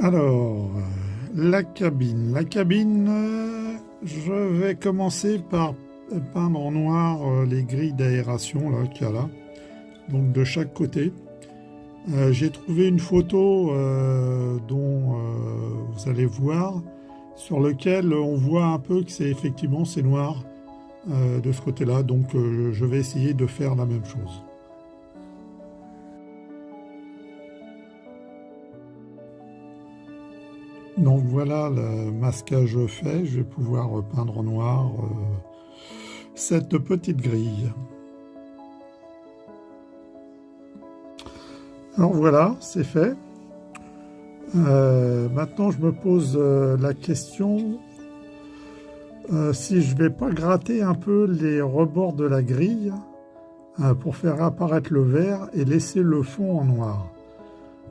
Alors, la cabine. Je vais commencer par peindre en noir les grilles d'aération là qu'il y a là, donc de chaque côté. J'ai trouvé une photo dont vous allez voir, sur lequel on voit un peu que c'est noir de ce côté-là, donc je vais essayer de faire la même chose. Donc voilà le masquage fait, je vais pouvoir peindre en noir cette petite grille. Alors voilà, c'est fait. Maintenant je me pose la question si je ne vais pas gratter un peu les rebords de la grille pour faire apparaître le vert et laisser le fond en noir.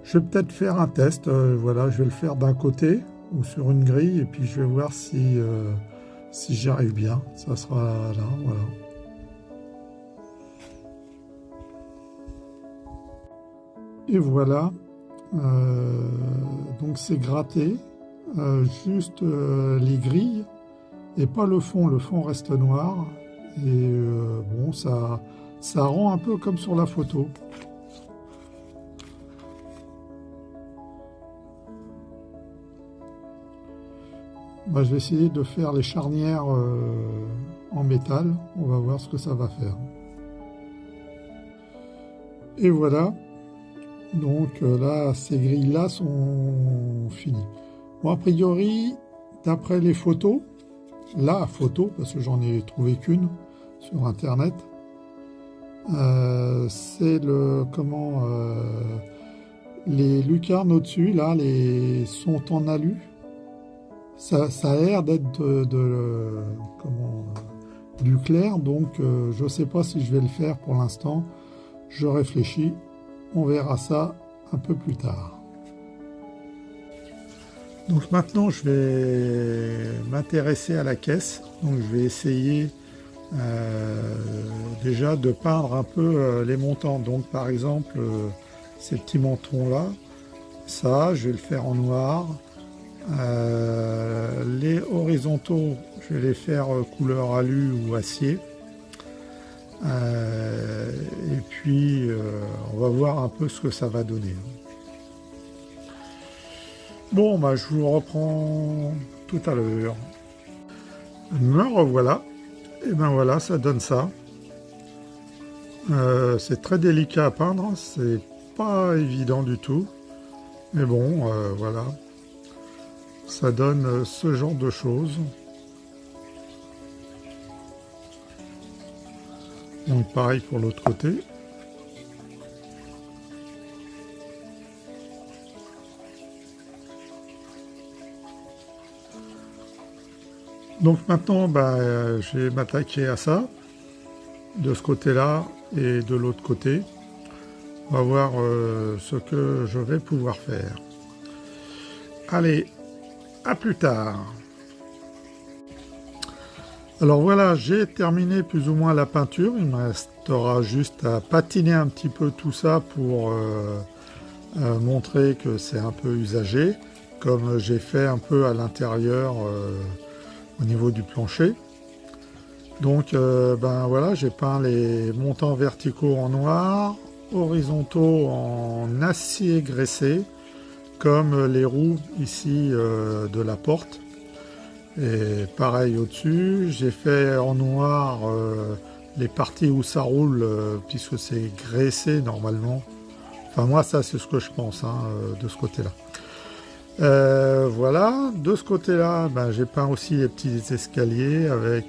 Je vais peut-être faire un test, voilà, je vais le faire d'un côté ou sur une grille et puis je vais voir si j'y arrive bien. Ça sera là, voilà. Et voilà, donc c'est gratté, juste les grilles et pas le fond reste noir et bon, ça rend un peu comme sur la photo. Bah, je vais essayer de faire les charnières en métal. On va voir ce que ça va faire. Et voilà. Donc là, ces grilles-là sont finies. Bon, a priori, d'après les photos, la photo, parce que j'en ai trouvé qu'une sur Internet, c'est les lucarnes au-dessus, là, sont en alu. Ça a l'air d'être du clair, donc je ne sais pas si je vais le faire pour l'instant. Je réfléchis, on verra ça un peu plus tard. Donc maintenant je vais m'intéresser à la caisse, donc je vais essayer déjà de peindre un peu les montants. Donc par exemple ces petits mentons là, ça je vais le faire en noir. Les horizontaux, je vais les faire couleur alu ou acier. Et puis, on va voir un peu ce que ça va donner. Bon, bah, je vous reprends tout à l'heure. Me revoilà. Et ben voilà, ça donne ça. C'est très délicat à peindre, c'est pas évident du tout. Mais bon, voilà. Ça donne ce genre de choses. Donc pareil pour l'autre côté. Donc maintenant, je vais m'attaquer à ça, de ce côté-là et de l'autre côté. On va voir ce que je vais pouvoir faire. Allez, à plus tard. Alors voilà, j'ai terminé plus ou moins la peinture. Il me restera juste à patiner un petit peu tout ça pour montrer que c'est un peu usagé, comme j'ai fait un peu à l'intérieur au niveau du plancher. Donc voilà, j'ai peint les montants verticaux en noir, horizontaux en acier graissé, comme les roues ici de la porte. Et pareil au-dessus, j'ai fait en noir les parties où ça roule, puisque c'est graissé normalement. Enfin moi ça c'est ce que je pense de ce côté-là. Voilà, de ce côté-là, j'ai peint aussi les petits escaliers avec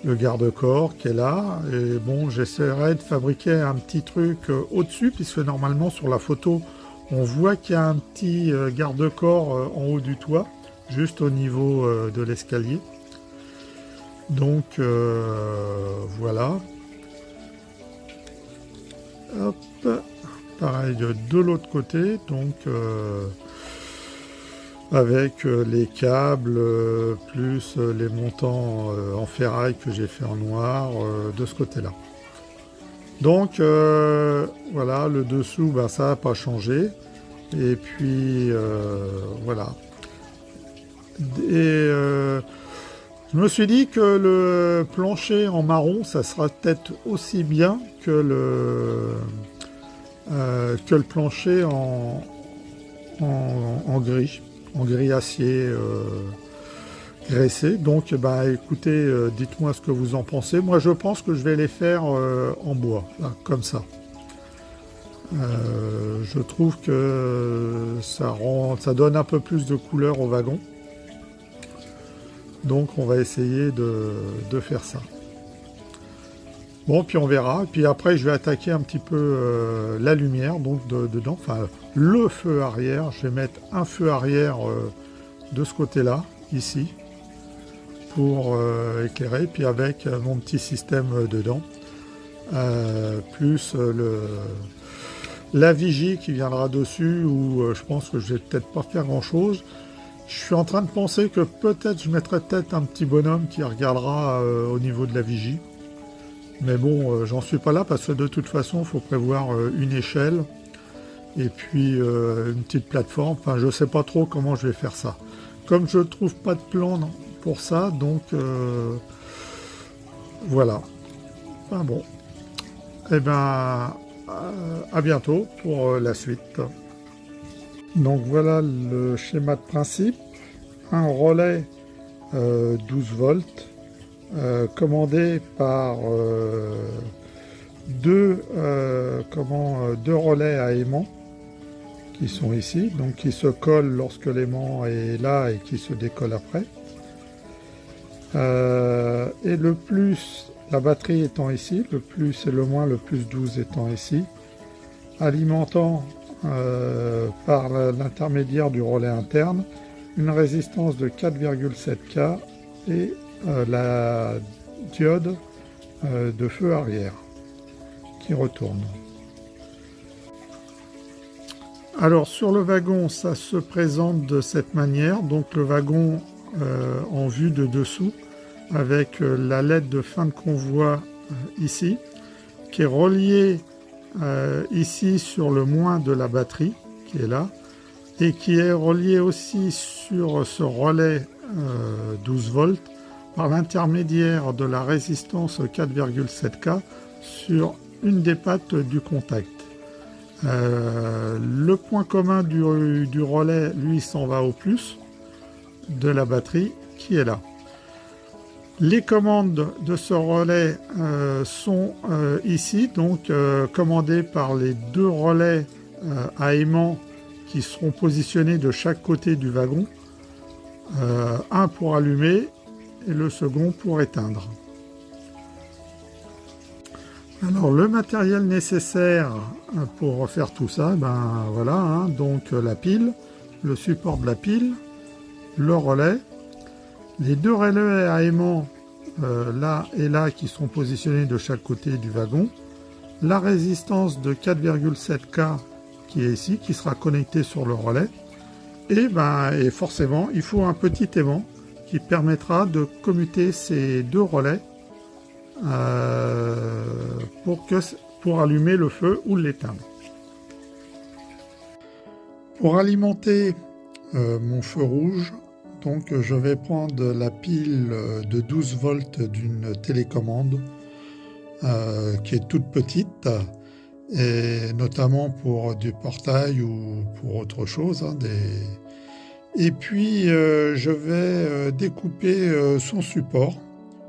le garde-corps qui est là. Et bon, j'essaierai de fabriquer un petit truc au-dessus, puisque normalement sur la photo, on voit qu'il y a un petit garde-corps en haut du toit, juste au niveau de l'escalier. Donc voilà. Hop, pareil de l'autre côté, donc avec les câbles plus les montants en ferraille que j'ai fait en noir de ce côté-là. Donc voilà, le dessous, ça n'a pas changé. Et puis voilà. Et je me suis dit que le plancher en marron, ça sera peut-être aussi bien que le plancher en gris acier graissé. Donc, bah, écoutez, dites-moi ce que vous en pensez. Moi, je pense que je vais les faire en bois, là, comme ça. Je trouve que ça donne un peu plus de couleur au wagon. Donc, on va essayer de faire ça. Bon, puis on verra. Et puis après, je vais attaquer un petit peu la lumière, donc dedans, enfin le feu arrière. Je vais mettre un feu arrière de ce côté-là, ici, pour éclairer. Puis avec mon petit système dedans, plus la vigie qui viendra dessus, où je pense que je vais peut-être pas faire grand-chose. Je suis en train de penser que peut-être je mettrai peut-être un petit bonhomme qui regardera au niveau de la vigie. Mais bon, j'en suis pas là parce que de toute façon, il faut prévoir une échelle et puis une petite plateforme. Enfin, je sais pas trop comment je vais faire ça. Comme je trouve pas de plan pour ça, donc voilà. Enfin bon. Eh ben, à bientôt pour la suite. Donc voilà le schéma de principe. Un relais 12 volts. Commandé par deux relais à aimant qui sont ici, donc qui se collent lorsque l'aimant est là et qui se décolle après. Et le plus, la batterie étant ici, le plus et le moins, le plus 12 étant ici, alimentant par l'intermédiaire du relais interne une résistance de 4,7K et la diode de feu arrière qui retourne. Alors sur le wagon, ça se présente de cette manière. Donc le wagon en vue de dessous avec la LED de fin de convoi ici, qui est reliée ici sur le moins de la batterie qui est là et qui est reliée aussi sur ce relais 12 volts par l'intermédiaire de la résistance 4,7K sur une des pattes du contact. Le point commun du relais, lui, s'en va au plus de la batterie qui est là. Les commandes de ce relais sont ici, donc commandées par les deux relais à aimant qui seront positionnés de chaque côté du wagon. Un pour allumer et le second pour éteindre. Alors le matériel nécessaire pour faire tout ça, ben voilà, hein, donc la pile, le support de la pile, le relais, les deux relais à aimant là et là qui sont positionnés de chaque côté du wagon, la résistance de 4,7K qui est ici, qui sera connectée sur le relais, et forcément il faut un petit aimant qui permettra de commuter ces deux relais pour allumer le feu ou l'éteindre. Pour alimenter mon feu rouge, donc je vais prendre la pile de 12 volts d'une télécommande qui est toute petite, et notamment pour du portail ou pour autre chose. Et puis je vais découper son support,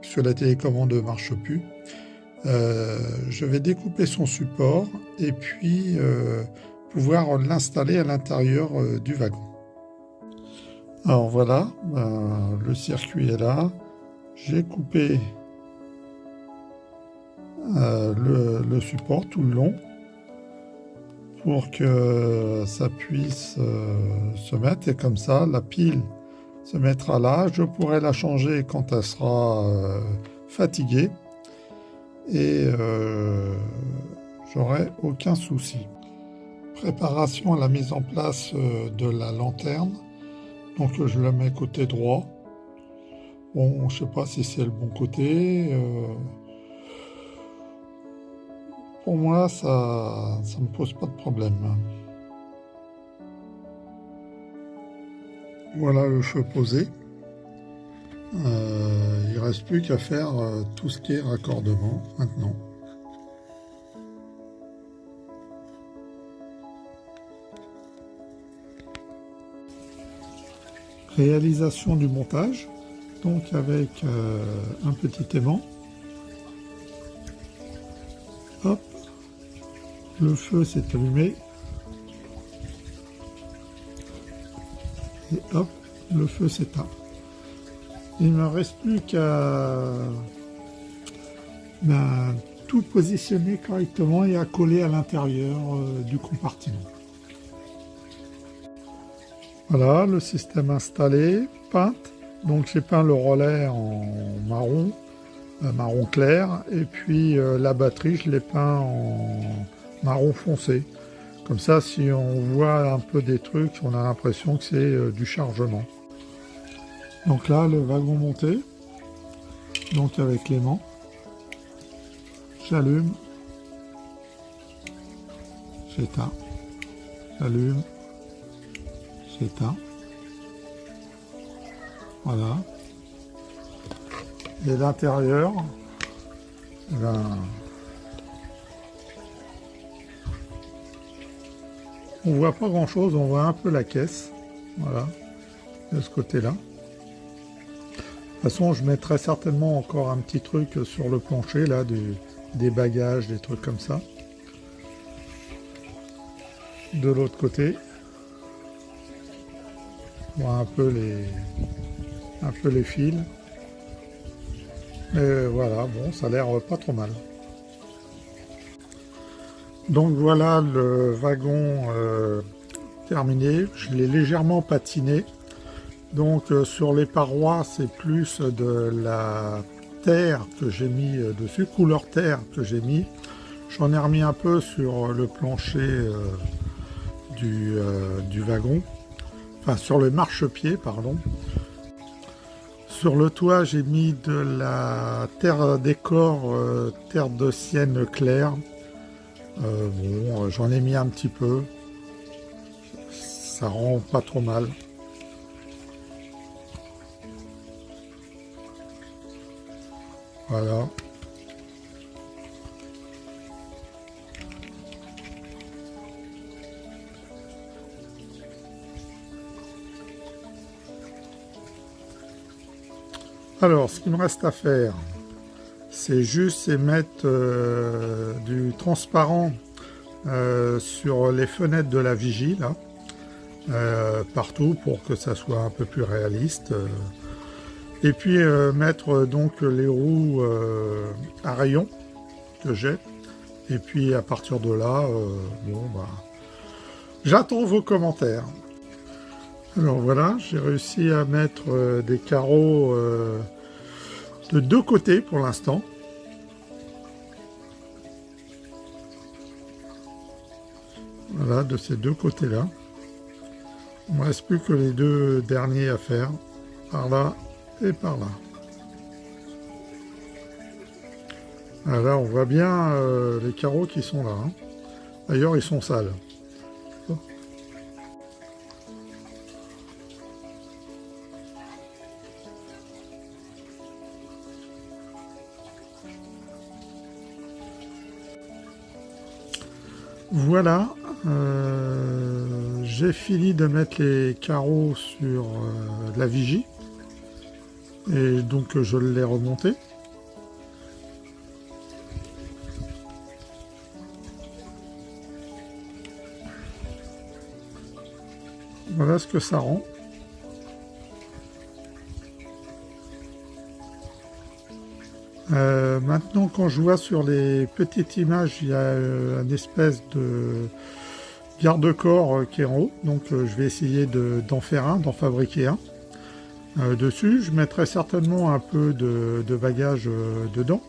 puisque la télécommande ne marche plus. Je vais découper son support et puis pouvoir l'installer à l'intérieur du wagon. Alors voilà, le circuit est là. J'ai coupé le support tout le long pour que ça puisse se mettre, et comme ça la pile se mettra là. Je pourrai la changer quand elle sera fatiguée et j'aurai aucun souci. Préparation à la mise en place de la lanterne. Donc je la mets côté droit. Bon, je sais pas si c'est le bon côté. Pour moi, ça me pose pas de problème. Voilà le feu posé. Il ne reste plus qu'à faire tout ce qui est raccordement maintenant. Réalisation du montage, donc avec un petit aimant. Hop, le feu s'est allumé. Et hop, le feu s'éteint. Il ne me reste plus qu'à tout positionner correctement et à coller à l'intérieur du compartiment. Voilà, le système installé, peinte. Donc j'ai peint le relais en marron, marron clair, et puis la batterie, je l'ai peint en marron foncé. Comme ça, si on voit un peu des trucs, on a l'impression que c'est du chargement. Donc là, le wagon monté, donc avec l'aimant. J'allume, j'éteins, j'allume, j'éteins. Voilà. Et l'intérieur, on voit pas grand chose, on voit un peu la caisse. Voilà, de ce côté-là. De toute façon, je mettrai certainement encore un petit truc sur le plancher, là, des bagages, des trucs comme ça. De l'autre côté, on voit un peu les fils. Et voilà, bon, ça a l'air pas trop mal. Donc voilà le wagon terminé. Je l'ai légèrement patiné. Donc sur les parois, c'est plus de la terre que j'ai mis dessus, couleur terre que j'ai mis. J'en ai remis un peu sur le plancher du wagon, enfin sur le marchepied, pardon. Sur le toit, j'ai mis de la terre décor, terre de sienne claire. Bon, j'en ai mis un petit peu. Ça rend pas trop mal. Voilà. Alors, ce qu'il me reste à faire, c'est juste mettre du transparent sur les fenêtres de la vigie, là, partout pour que ça soit un peu plus réaliste. Et puis mettre donc les roues à rayons que j'ai. Et puis à partir de là, bon bah, j'attends vos commentaires. Alors voilà, j'ai réussi à mettre des carreaux de deux côtés pour l'instant. Voilà, de ces deux côtés-là. Il ne me reste plus que les deux derniers à faire, par là et par là. Là, on voit bien les carreaux qui sont là. Hein. D'ailleurs, ils sont sales. Voilà, j'ai fini de mettre les carreaux sur la vigie et donc je l'ai remonté. Voilà ce que ça rend. Maintenant, quand je vois sur les petites images, il y a une espèce de garde-corps qui est en haut. Donc, je vais essayer d'en faire un, d'en fabriquer un. Dessus, je mettrai certainement un peu de bagages dedans.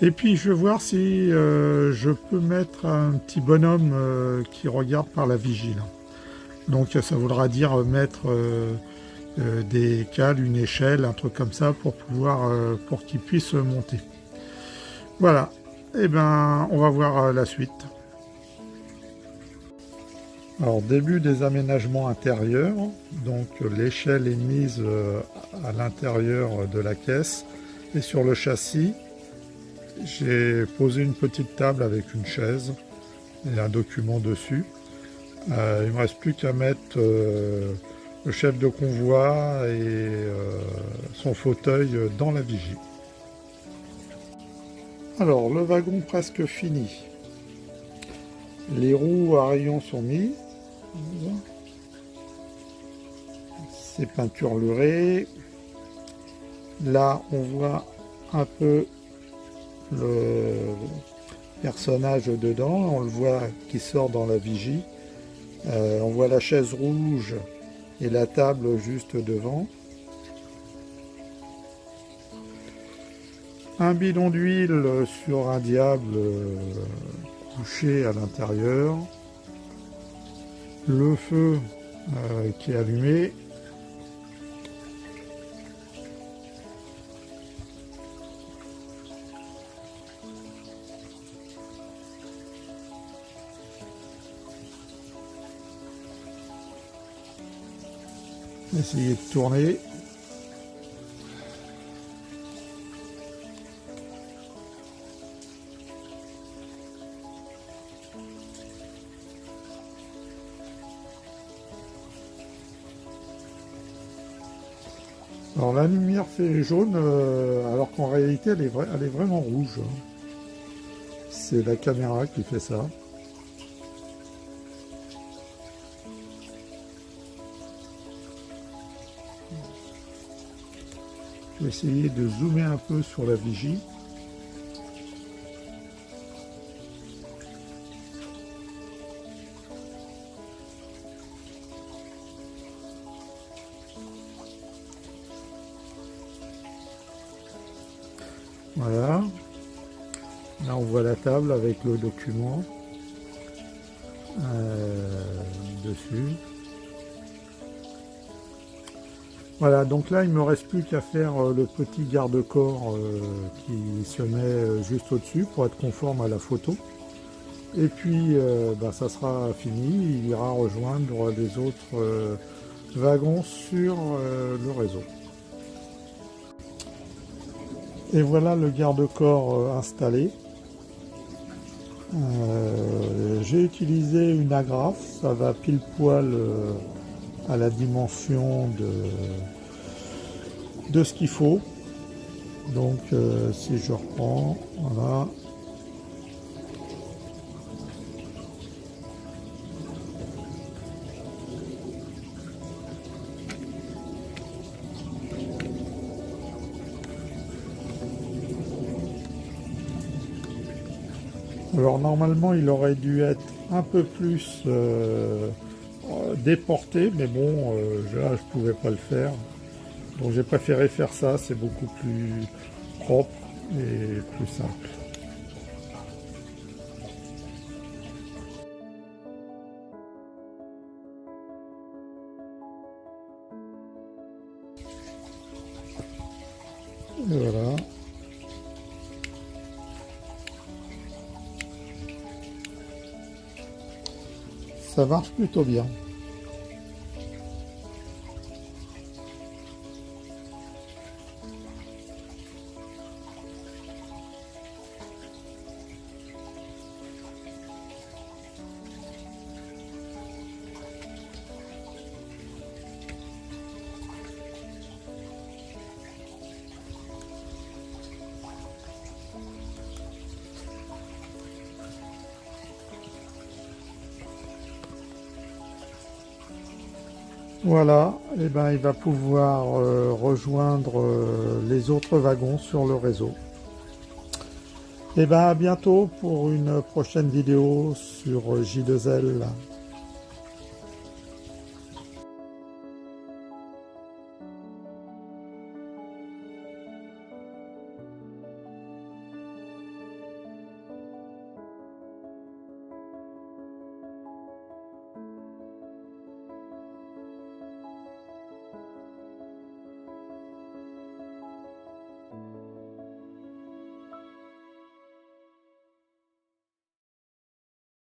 Et puis, je vais voir si je peux mettre un petit bonhomme qui regarde par la vigie. Là. Donc, ça voudra dire mettre... des cales, une échelle, un truc comme ça pour pouvoir pour qu'ils puissent monter. Voilà, et ben on va voir la suite. Alors, début des aménagements intérieurs, donc l'échelle est mise à l'intérieur de la caisse et sur le châssis, j'ai posé une petite table avec une chaise et un document dessus. Il ne me reste plus qu'à mettre le chef de convoi et son fauteuil dans la vigie. Alors, le wagon presque fini. Les roues à rayons sont mises. C'est peinturluré. Là, on voit un peu le personnage dedans. On le voit qui sort dans la vigie. On voit la chaise rouge et la table juste devant. Un bidon d'huile sur un diable couché à l'intérieur. Le feu qui est allumé. Essayez de tourner. Alors la lumière fait jaune alors qu'en réalité elle est vraiment rouge. C'est la caméra qui fait ça. Je vais essayer de zoomer un peu sur la vigie. Voilà. Là on voit la table avec le document dessus. Voilà, donc là il ne me reste plus qu'à faire le petit garde-corps qui se met juste au-dessus pour être conforme à la photo. Et puis ça sera fini, il ira rejoindre les autres wagons sur le réseau. Et voilà le garde-corps installé. J'ai utilisé une agrafe, ça va pile poil à la dimension de ce qu'il faut. Donc si je reprends, voilà. Alors normalement il aurait dû être un peu plus déporté, mais bon, là je pouvais pas le faire. Donc j'ai préféré faire ça, c'est beaucoup plus propre et plus simple. Et voilà. Ça marche plutôt bien. Voilà, et ben il va pouvoir rejoindre les autres wagons sur le réseau. Et ben à bientôt pour une prochaine vidéo sur J2L.